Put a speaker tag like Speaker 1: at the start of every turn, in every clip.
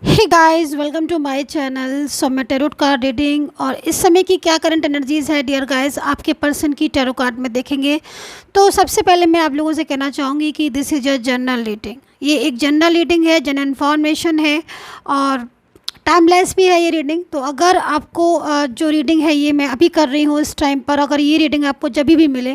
Speaker 1: Hey guys, welcome to my channel. So मैं tarot card reading और इस समय की क्या करंट एनर्जीज़ है डियर गाइस आपके पर्सन की टैरो कार्ड में देखेंगे। तो सबसे पहले मैं आप लोगों से कहना चाहूँगी कि this is a general reading. ये एक जनरल रीडिंग है, जनरल इन्फॉर्मेशन है और टाइमलेस भी है ये रीडिंग। तो अगर आपको जो रीडिंग है ये मैं अभी कर रही हूँ इस टाइम पर, अगर ये रीडिंग आपको जब भी मिले,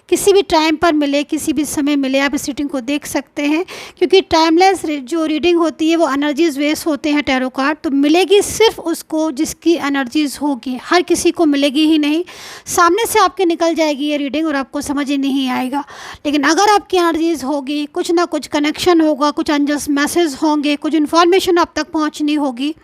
Speaker 1: किसी भी टाइम पर मिले, किसी भी समय मिले, आप इस रीडिंग को देख सकते हैं। क्योंकि टाइमलेस जो रीडिंग होती है वो एनर्जीज वेस्ट होते हैं टैरो कार्ड, तो मिलेगी सिर्फ उसको जिसकी एनर्जीज होगी, हर किसी को मिलेगी ही नहीं। सामने से आपके निकल जाएगी ये रीडिंग और आपको समझ ही नहीं आएगा। लेकिन अगर आपकी एनर्जीज होगी, कुछ ना कुछ कनेक्शन होगा, कुछ अनजस्ट मैसेज होंगे, कुछ इन्फॉर्मेशन आप तक पहुँचनी होगी,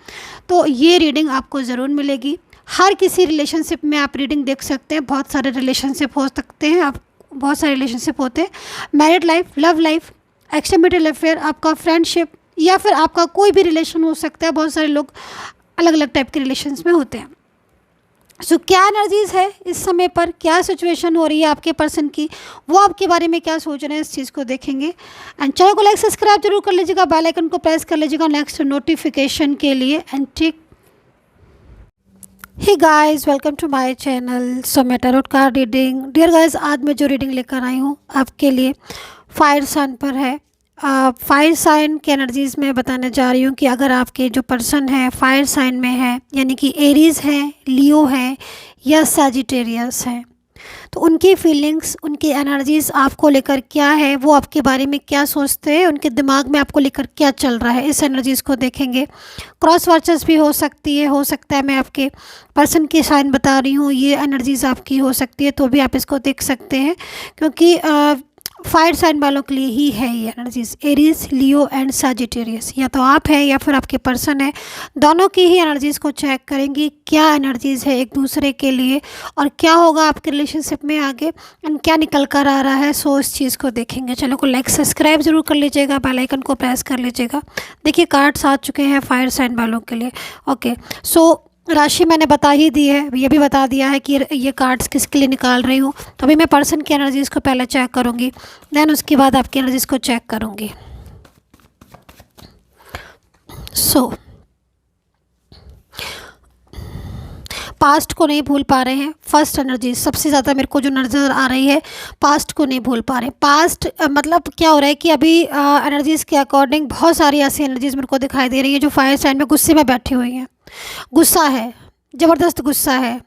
Speaker 1: तो ये रीडिंग आपको ज़रूर मिलेगी। हर किसी रिलेशनशिप में आप रीडिंग देख सकते हैं। बहुत सारे रिलेशनशिप हो सकते हैं, आप बहुत सारे रिलेशनशिप होते हैं, married life, love life, extramarital affair, आपका फ्रेंडशिप या फिर आपका कोई भी रिलेशन हो सकता है। बहुत सारे लोग अलग अलग टाइप के रिलेशंस में होते हैं। सो क्या एनर्जीज़ है इस समय पर, क्या सिचुएशन हो रही है आपके पर्सन की, वो आपके बारे में क्या सोच रहे हैं, इस चीज़ को देखेंगे। एंड चैनल को लाइक सब्सक्राइब जरूर कर लीजिएगा, बेल आइकन को प्रेस कर लीजिएगा नेक्स्ट नोटिफिकेशन के लिए। एंड ठीक, hey guys, welcome to my channel. So मैं tarot card reading dear guys, आज मैं जो रीडिंग लेकर आई हूँ आपके लिए फायर साइन पर है। फायर साइन के एनर्जीज़ में बताने जा रही हूँ कि अगर आपके जो पर्सन है फायर साइन में है, यानी कि एरीज़ है, लियो है या सैजिटेरियस है, तो उनकी फीलिंग्स, उनकी एनर्जीज़ आपको लेकर क्या है, वो आपके बारे में क्या सोचते हैं, उनके दिमाग में आपको लेकर क्या चल रहा है, इस एनर्जीज़ को देखेंगे। क्रॉस वर्चर्स भी हो सकती है, हो सकता है मैं आपके पर्सन की साइन बता रही हूँ, ये एनर्जीज़ आपकी हो सकती है, तो भी आप इसको देख सकते हैं। क्योंकि फायर साइन वालों के लिए ही है ये energies, Aries, Leo and Sagittarius. या तो आप हैं या फिर आपके पर्सन है, दोनों की ही एनर्जीज़ को चेक करेंगी क्या एनर्जीज़ है एक दूसरे के लिए और क्या होगा आपके रिलेशनशिप में आगे एंड क्या निकल कर आ रहा है। सो इस चीज़ को देखेंगे। चलो को लाइक सब्सक्राइब जरूर कर लीजिएगा, बेल आइकन को प्रेस कर लीजिएगा। देखिए कार्ड्स आ चुके हैं फायर साइन वालों के लिए। ओके, सो राशि मैंने बता ही दी है, ये भी बता दिया है कि ये कार्ड्स किसके लिए निकाल रही हूँ। तो अभी मैं पर्सन की एनर्जीज़ को पहले चेक करूँगी, देन उसके बाद आपकी एनर्जीज़ को चेक करूँगी। सो पास्ट को नहीं भूल पा रहे हैं। फर्स्ट एनर्जी सबसे ज़्यादा मेरे को जो नज़र आ रही है, पास्ट को नहीं भूल पा रहे। पास्ट मतलब क्या हो रहा है कि अभी एनर्जीज़ के अकॉर्डिंग बहुत सारी ऐसी एनर्जीज़ मेरे को दिखाई दे रही है जो फायर साइन में गुस्से में बैठी हुई हैं। गुस्सा है, ज़बरदस्त गुस्सा है।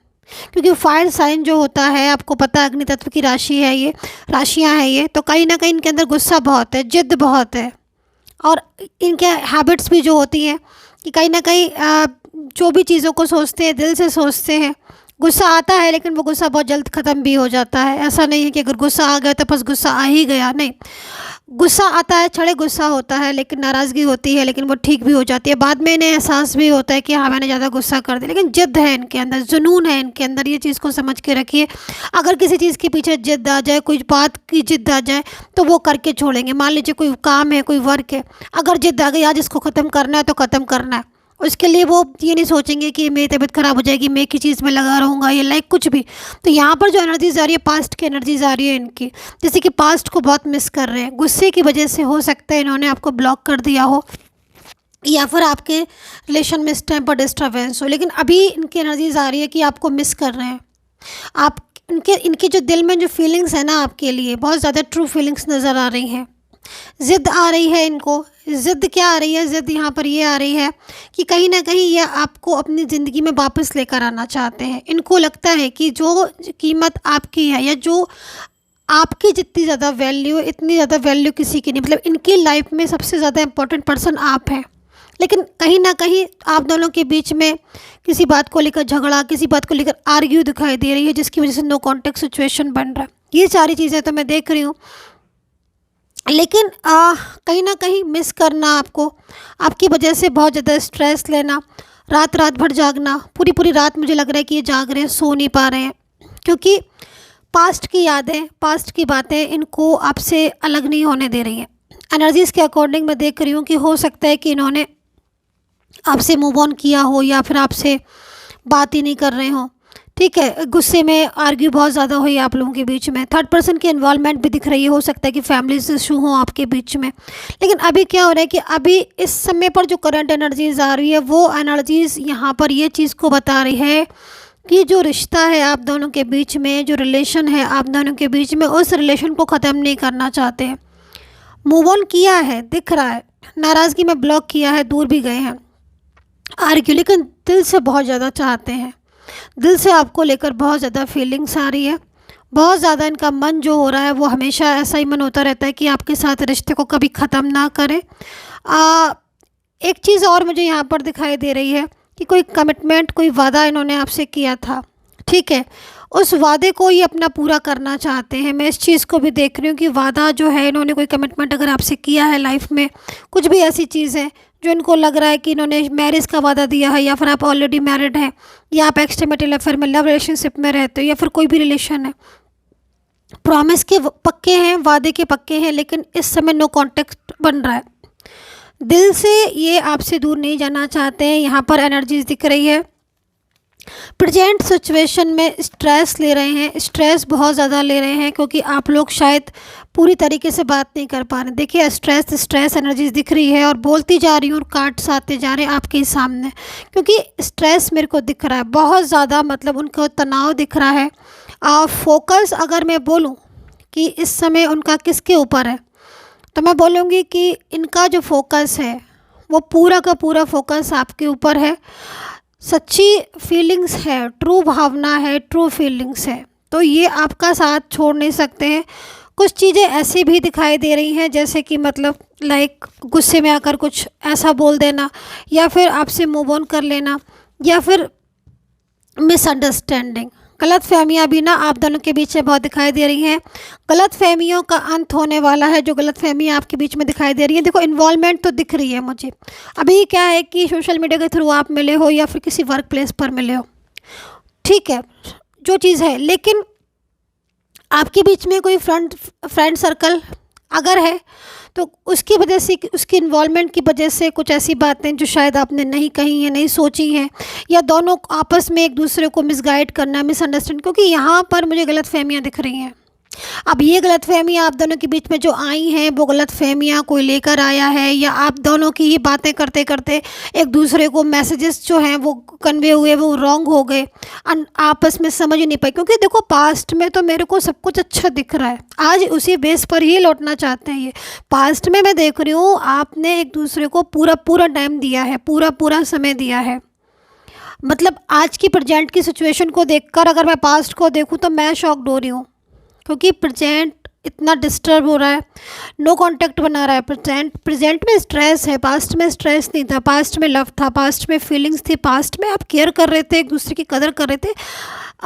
Speaker 1: क्योंकि फायर साइन जो होता है, आपको पता है अग्नि तत्व की राशि है, ये राशियां हैं ये, तो कहीं ना कहीं इनके अंदर गुस्सा बहुत है, जिद बहुत है। और इनके हैबिट्स भी जो होती हैं कि कहीं ना कहीं जो भी चीज़ों को सोचते हैं दिल से सोचते हैं। गुस्सा आता है लेकिन वो गुस्सा बहुत जल्द ख़त्म भी हो जाता है। ऐसा नहीं है कि अगर गुस्सा आ गया तो बस गुस्सा आ ही गया, नहीं। गुस्सा आता है, छड़े गुस्सा होता है, लेकिन नाराज़गी होती है, लेकिन वो ठीक भी हो जाती है। बाद में इन्हें एहसास भी होता है कि हाँ मैंने ज़्यादा गुस्सा कर दिया, लेकिन जिद है इनके अंदर, जुनून है इनके अंदर। ये चीज़ को समझ के रखिए। अगर किसी चीज़ के पीछे जिद आ जाए, कोई बात की जिद आ जाए, तो वो करके छोड़ेंगे। मान लीजिए कोई काम है, कोई वर्क है, अगर जिद आ गई आज इसको ख़त्म करना है तो ख़त्म करना है। उसके लिए वो ये नहीं सोचेंगे कि मेरी तबीयत ख़राब हो जाएगी, मैं एक ही चीज़ में लगा रहूँगा, ये लाइक कुछ भी। तो यहाँ पर जो एनर्जीज आ रही है, पास्ट की एनर्जीज आ रही है इनकी, जैसे कि पास्ट को बहुत मिस कर रहे हैं। गुस्से की वजह से हो सकता है इन्होंने आपको ब्लॉक कर दिया हो या फिर आपके रिलेशन में इस टाइम पर डिस्टर्बेंस हो, लेकिन अभी इनकी एनर्जीज आ रही है कि आपको मिस कर रहे हैं। आप इनके जो दिल में जो फीलिंग्स है ना आपके लिए, बहुत ज़्यादा ट्रू फीलिंग्स नज़र आ रही हैं। ज़िद आ रही है इनको। ज़िद क्या आ रही है, ज़िद यहाँ पर ये आ रही है कि कहीं ना कहीं ये आपको अपनी ज़िंदगी में वापस लेकर आना चाहते हैं। इनको लगता है कि जो कीमत आपकी है या जो आपकी जितनी ज़्यादा वैल्यू, इतनी ज़्यादा वैल्यू किसी की नहीं। मतलब इनकी लाइफ में सबसे ज़्यादा इम्पोर्टेंट पर्सन आप हैं, लेकिन कहीं ना कहीं आप दोनों के बीच में किसी बात को लेकर झगड़ा, किसी बात को लेकर आर्ग्यू दिखाई दे रही है, जिसकी वजह से नो कॉन्टेक्ट सिचुएशन बन रहा है। ये सारी चीज़ें तो मैं देख रही हूँ, लेकिन कहीं ना कहीं मिस करना आपको, आपकी वजह से बहुत ज़्यादा स्ट्रेस लेना, रात रात भर जागना, पूरी पूरी रात मुझे लग रहा है कि ये जाग रहे हैं, सो नहीं पा रहे हैं। क्योंकि पास्ट की यादें, पास्ट की बातें इनको आपसे अलग नहीं होने दे रही हैं। एनर्जीज़ के अकॉर्डिंग मैं देख रही हूँ कि हो सकता है कि इन्होंने आपसे मूव ऑन किया हो या फिर आपसे बात ही नहीं कर रहे हो। ठीक है, गुस्से में आर्ग्यू बहुत ज़्यादा हुई आप लोगों के बीच में, थर्ड पर्सन की इन्वॉल्वमेंट भी दिख रही है, हो सकता है कि फैमिली इशू हो आपके बीच में। लेकिन अभी क्या हो रहा है कि अभी इस समय पर जो करंट एनर्जीज आ रही है वो एनर्जीज यहाँ पर ये चीज़ को बता रही है कि जो रिश्ता है आप दोनों के बीच में, जो रिलेशन है आप दोनों के बीच में, उस रिलेशन को ख़त्म नहीं करना चाहते हैं। मूव ऑन किया है, दिख रहा है, नाराज़गी में ब्लॉक किया है, दूर भी गए हैं आर्ग्यू, लेकिन दिल से बहुत ज़्यादा चाहते हैं, दिल से आपको लेकर बहुत ज़्यादा फीलिंग्स आ रही है। बहुत ज़्यादा इनका मन जो हो रहा है वो हमेशा ऐसा ही मन होता रहता है कि आपके साथ रिश्ते को कभी ख़त्म ना करें। एक चीज़ और मुझे यहाँ पर दिखाई दे रही है कि कोई कमिटमेंट, कोई वादा इन्होंने आपसे किया था, ठीक है, उस वादे को ये अपना पूरा करना चाहते हैं। मैं इस चीज़ को भी देख रही हूँ कि वादा जो है, इन्होंने कोई कमिटमेंट अगर आपसे किया है लाइफ में, कुछ भी ऐसी चीज़ है जो इनको लग रहा है कि इन्होंने मैरिज का वादा दिया है, या फिर आप ऑलरेडी मैरिड हैं, या आप एक्सट्रीमेटल अफेयर में लव रिलेशनशिप में रहते हो, या फिर कोई भी रिलेशन है, प्रॉमिस के पक्के हैं, वादे के पक्के हैं, लेकिन इस समय नो कॉन्टेक्ट बन रहा है। दिल से ये आपसे दूर नहीं जाना चाहते हैं। यहाँ पर एनर्जीज दिख रही है, प्रेजेंट सिचुएशन में स्ट्रेस ले रहे हैं, स्ट्रेस बहुत ज़्यादा ले रहे हैं, क्योंकि आप लोग शायद पूरी तरीके से बात नहीं कर पा रहे। देखिए स्ट्रेस एनर्जीज दिख रही है, और बोलती जा रही हूँ और कार्ड्स आते जा रहे हैं आपके ही सामने, क्योंकि स्ट्रेस मेरे को दिख रहा है बहुत ज़्यादा, मतलब उनको तनाव दिख रहा है। फोकस अगर मैं बोलूँ कि इस समय उनका किसके ऊपर है, तो मैं बोलूँगी कि इनका जो फोकस है वो पूरा का पूरा फोकस आपके ऊपर है। सच्ची फीलिंग्स है, ट्रू भावना है, ट्रू फीलिंग्स है, तो ये आपका साथ छोड़ नहीं सकते हैं। कुछ चीज़ें ऐसी भी दिखाई दे रही हैं जैसे कि मतलब लाइक गुस्से में आकर कुछ ऐसा बोल देना, या फिर आपसे मूव ऑन कर लेना, या फिर मिसअंडरस्टैंडिंग, गलत फहमियाँ भी ना आप दोनों के बीच में बहुत दिखाई दे रही हैं। गलत फहमियों का अंत होने वाला है, जो गलत फहमियाँ आपके बीच में दिखाई दे रही हैं। देखो इन्वॉल्वमेंट तो दिख रही है मुझे। अभी क्या है कि सोशल मीडिया के थ्रू आप मिले हो, या फिर किसी वर्क प्लेस पर मिले हो, ठीक है, जो चीज़ है, लेकिन आपके बीच में कोई फ्रेंड सर्कल अगर है तो उसकी वजह से, उसकी इन्वॉल्वमेंट की वजह से कुछ ऐसी बातें जो शायद आपने नहीं कही हैं, नहीं सोची हैं, या दोनों आपस में एक दूसरे को मिसगाइड करना, मिसअंडरस्टैंड, क्योंकि यहाँ पर मुझे गलतफहमियाँ दिख रही हैं। अब ये गलतफहमियाँ आप दोनों के बीच में जो आई हैं, वो गलतफहमियाँ कोई लेकर आया है, या आप दोनों की ही बातें करते करते एक दूसरे को मैसेजेस जो हैं वो कन्वे हुए, वो रॉन्ग हो गए, आपस में समझ ही नहीं पाए। क्योंकि देखो पास्ट में तो मेरे को सब कुछ अच्छा दिख रहा है, आज उसी बेस पर ही लौटना चाहते हैं। ये पास्ट में मैं देख रही हूँ आपने एक दूसरे को पूरा पूरा टाइम दिया है, पूरा पूरा समय दिया है। मतलब आज की प्रेजेंट की सिचुएशन को देखकर अगर मैं पास्ट को देखूँ तो मैं शॉक्ड हो रही हूँ, क्योंकि प्रेजेंट इतना डिस्टर्ब हो रहा है, नो कांटेक्ट बना रहा है। प्रेजेंट में स्ट्रेस है, पास्ट में स्ट्रेस नहीं था, पास्ट में लव था, पास्ट में फीलिंग्स थी, पास्ट में आप केयर कर रहे थे, एक दूसरे की कदर कर रहे थे।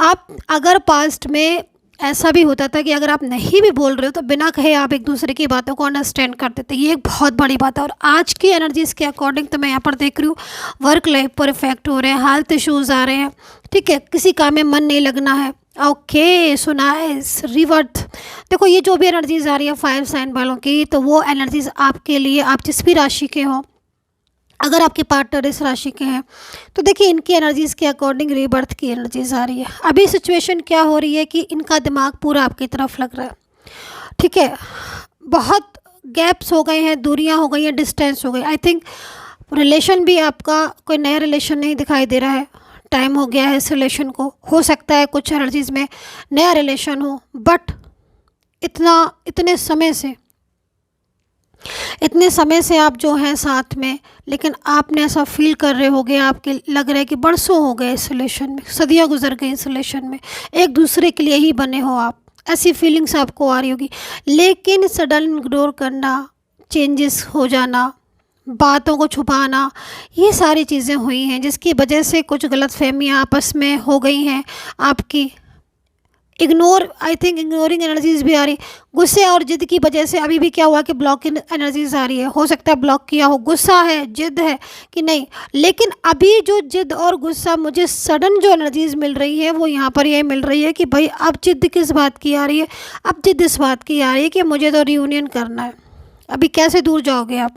Speaker 1: आप अगर पास्ट में ऐसा भी होता था कि अगर आप नहीं भी बोल रहे हो तो बिना कहे आप एक दूसरे की बातों को अंडरस्टैंड करते थे, ये एक बहुत बड़ी बात है। और आज की एनर्जीज़ के अकॉर्डिंग तो मैं यहाँ पर देख रही हूँ वर्क लाइफ पर इफेक्ट हो रहे हैं, हेल्थ इश्यूज़ आ रहे हैं, ठीक है, किसी काम में मन नहीं लगना है। Okay so nice revert. देखो ये जो भी एनर्जीज आ रही है 5 साइन वालों की, तो वो एनर्जीज आपके लिए, आप जिस भी राशि के हो, अगर आपके पार्टनर इस राशि के हैं तो देखिए इनकी एनर्जीज़ के अकॉर्डिंग रीबर्थ की एनर्जीज़ आ रही है। अभी सिचुएशन क्या हो रही है कि इनका दिमाग पूरा आपकी तरफ लग रहा है, ठीक है, बहुत गैप्स हो गए हैं, दूरियां हो गई हैं, डिस्टेंस हो गई। आई थिंक रिलेशन भी आपका कोई नया रिलेशन नहीं दिखाई दे रहा है, टाइम हो गया है इस रिलेशन को। हो सकता है कुछ एनर्जीज़ में नया रिलेशन हो, बट इतने समय से आप जो हैं साथ में, लेकिन आपने ऐसा फील कर रहे होगे, आपके लग रहा है कि बरसों हो गए इस रिलेशन में, सदियां गुजर गई इस रिलेशन में, एक दूसरे के लिए ही बने हो आप, ऐसी फीलिंग्स आपको आ रही होगी। लेकिन सडन इग्नोर करना, चेंजेस हो जाना, बातों को छुपाना, ये सारी चीज़ें हुई हैं जिसकी वजह से कुछ गलतफहमियां आपस में हो गई हैं आपकी। आई थिंक इग्नोरिंग एनर्जीज भी आ रही, गुस्से और जिद की वजह से अभी भी क्या हुआ कि ब्लॉकिंग एनर्जीज आ रही है। हो सकता है ब्लॉक किया हो, गुस्सा है, जिद है कि नहीं, लेकिन अभी जो जिद और गुस्सा मुझे सडन जो एनर्जीज मिल रही है वो यहाँ पर ये मिल रही है कि भाई अब जिद किस बात की आ रही है, अब जिद इस बात की आ रही है कि मुझे तो रियूनियन करना है, अभी कैसे दूर जाओगे आप?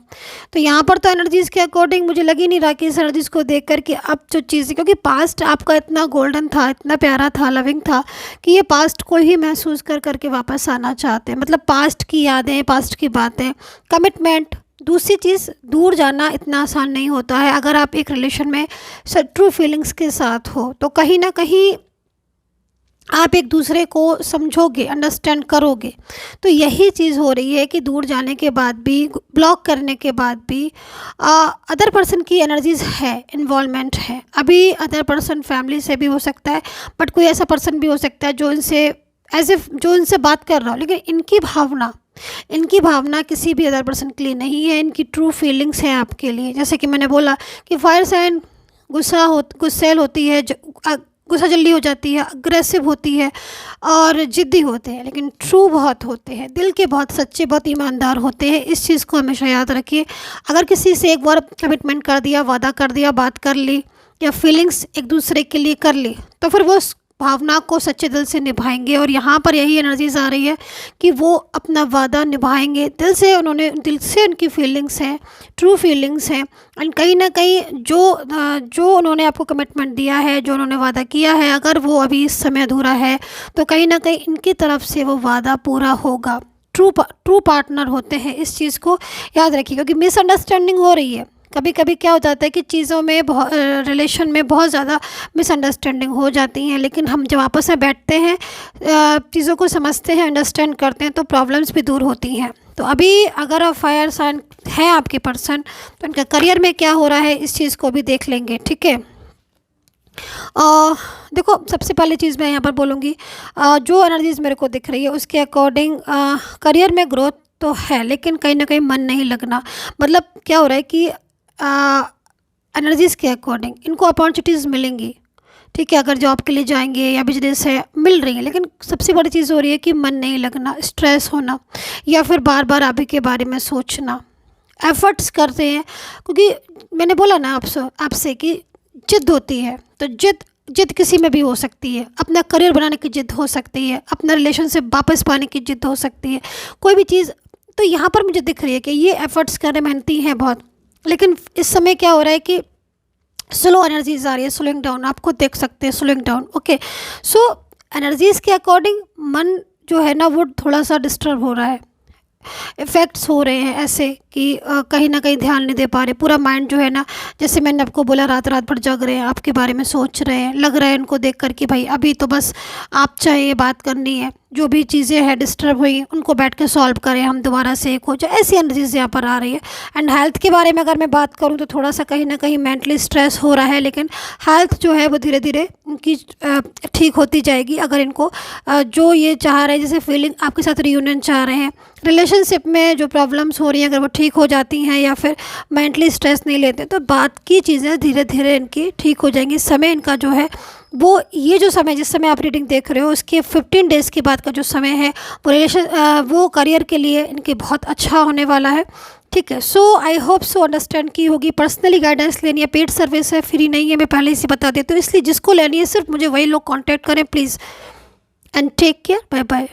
Speaker 1: तो यहाँ पर तो एनर्जीज़ के अकॉर्डिंग मुझे लग ही नहीं रहा कि इस एनर्जीज़ को देख कर के अब जो चीज़ें, क्योंकि पास्ट आपका इतना गोल्डन था, इतना प्यारा था, लविंग था, कि ये पास्ट को ही महसूस कर करके वापस आना चाहते हैं। मतलब पास्ट की यादें, पास्ट की बातें, कमिटमेंट। दूसरी चीज़, दूर जाना इतना आसान नहीं होता है। अगर आप एक रिलेशन में ट्रू फीलिंग्स के साथ हो तो कहीं ना कहीं आप एक दूसरे को समझोगे, अंडरस्टैंड करोगे। तो यही चीज़ हो रही है कि दूर जाने के बाद भी, ब्लॉक करने के बाद भी अदर पर्सन की एनर्जीज़ है, इन्वॉल्वमेंट है। अभी अदर पर्सन फैमिली से भी हो सकता है, बट कोई ऐसा पर्सन भी हो सकता है जो इनसे एज इफ जो इनसे बात कर रहा हो, लेकिन इनकी भावना किसी भी अदर पर्सन के लिए नहीं है। इनकी ट्रू फीलिंग्स हैं आपके लिए। जैसे कि मैंने बोला कि फायर साइन गुस्सैल होती है, गुस्सा जल्दी हो जाती है, अग्रेसिव होती है और ज़िद्दी होते हैं, लेकिन ट्रू बहुत होते हैं, दिल के बहुत सच्चे, बहुत ईमानदार होते हैं। इस चीज़ को हमेशा याद रखिए। अगर किसी से एक बार कमिटमेंट कर दिया, वादा कर दिया, बात कर ली या फीलिंग्स एक दूसरे के लिए कर ली, तो फिर वो उस भावना को सच्चे दिल से निभाएंगे। और यहाँ पर यही एनर्जीज आ रही है कि वो अपना वादा निभाएंगे दिल से। दिल से उनकी फीलिंग्स हैं, ट्रू फीलिंग्स हैं। एंड कहीं ना कहीं जो उन्होंने आपको कमिटमेंट दिया है, जो उन्होंने वादा किया है, अगर वो अभी इस समय अधूरा है तो कहीं ना कहीं इनकी तरफ से वो वादा पूरा होगा। ट्रू पार्टनर होते हैं, इस चीज़ को याद रखिए। क्योंकि मिसअंडरस्टैंडिंग हो रही है, कभी कभी क्या हो जाता है कि चीज़ों में रिलेशन में बहुत ज़्यादा मिसअंडरस्टैंडिंग हो जाती हैं, लेकिन हम जब आपस में बैठते हैं, चीज़ों को समझते हैं, अंडरस्टैंड करते हैं, तो प्रॉब्लम्स भी दूर होती हैं। तो अभी अगर आप फायर साइन हैं आपके पर्सन, तो उनका करियर में क्या हो रहा है, इस चीज़ को भी देख लेंगे, ठीक है। देखो, सबसे पहले चीज़ मैं यहाँ पर बोलूँगी, जो एनर्जीज़ मेरे को दिख रही है उसके अकॉर्डिंग करियर में ग्रोथ तो है, लेकिन कहीं ना कहीं मन नहीं लगना। मतलब क्या हो रहा है कि एनर्जीज़ के अकॉर्डिंग इनको अपॉर्चुनिटीज़ मिलेंगी, ठीक है, अगर जॉब के लिए जाएंगे या बिजनेस है, मिल रही है। लेकिन सबसे बड़ी चीज़ हो रही है कि मन नहीं लगना, स्ट्रेस होना, या फिर बार बार अभी के बारे में सोचना। एफर्ट्स करते हैं, क्योंकि मैंने बोला ना आपसे कि जिद होती है, तो जिद किसी में भी हो सकती है। अपना करियर बनाने की जिद हो सकती है, अपना रिलेशनशिप वापस पाने की जिद हो सकती है, कोई भी चीज़। तो यहाँ पर मुझे दिख रही है कि ये एफर्ट्स करने मेहनती हैं बहुत, लेकिन इस समय क्या हो रहा है कि स्लो एनर्जीज आ रही है, स्लोइंग डाउन। आप खुद देख सकते हैं, स्लोइंग डाउन। ओके, सो एनर्जीज़ के अकॉर्डिंग मन जो है ना वो थोड़ा सा डिस्टर्ब हो रहा है। इफ़ेक्ट्स हो रहे हैं ऐसे कि कहीं ना कहीं ध्यान नहीं दे पा रहे। पूरा माइंड जो है ना, जैसे मैंने आपको बोला, रात रात भर जग रहे हैं, आपके बारे में सोच रहे हैं। लग रहा है इनको देख कर कि भाई अभी तो बस आप चाहिए, बात करनी है, जो भी चीज़ें हैं डिस्टर्ब हुई उनको बैठ के सॉल्व करें, हम दोबारा से एक हो जाए, ऐसी एनर्जीज यहाँ पर आ रही है। एंड हेल्थ के बारे में अगर मैं बात करूँ तो थोड़ा सा कहीं ना कहीं मेंटली स्ट्रेस हो रहा है, लेकिन हेल्थ जो है वो धीरे धीरे उनकी ठीक होती जाएगी। अगर इनको जो ये चाह रहे हैं, जैसे फीलिंग आपके साथ रियूनियन चाह रहे हैं, रिलेशनशिप में जो प्रॉब्लम्स हो रही हैं, अगर वो ठीक हो जाती हैं या फिर मेंटली स्ट्रेस नहीं लेते, तो बात की चीज़ें धीरे धीरे इनकी ठीक हो जाएंगी। समय इनका जो है वो, ये जो समय जिस समय आप रीडिंग देख रहे हो, उसके 15 डेज़ के बाद का जो समय है वो वो करियर के लिए इनके बहुत अच्छा होने वाला है, ठीक है। सो आई होप सो अंडरस्टैंड की होगी। पर्सनली गाइडेंस लेनी है, पेड सर्विस है, फ्री नहीं है, मैं पहले से बता देती हूँ। इसलिए जिसको लेनी है सिर्फ मुझे वही लोग कॉन्टैक्ट करें please. And take care, bye bye.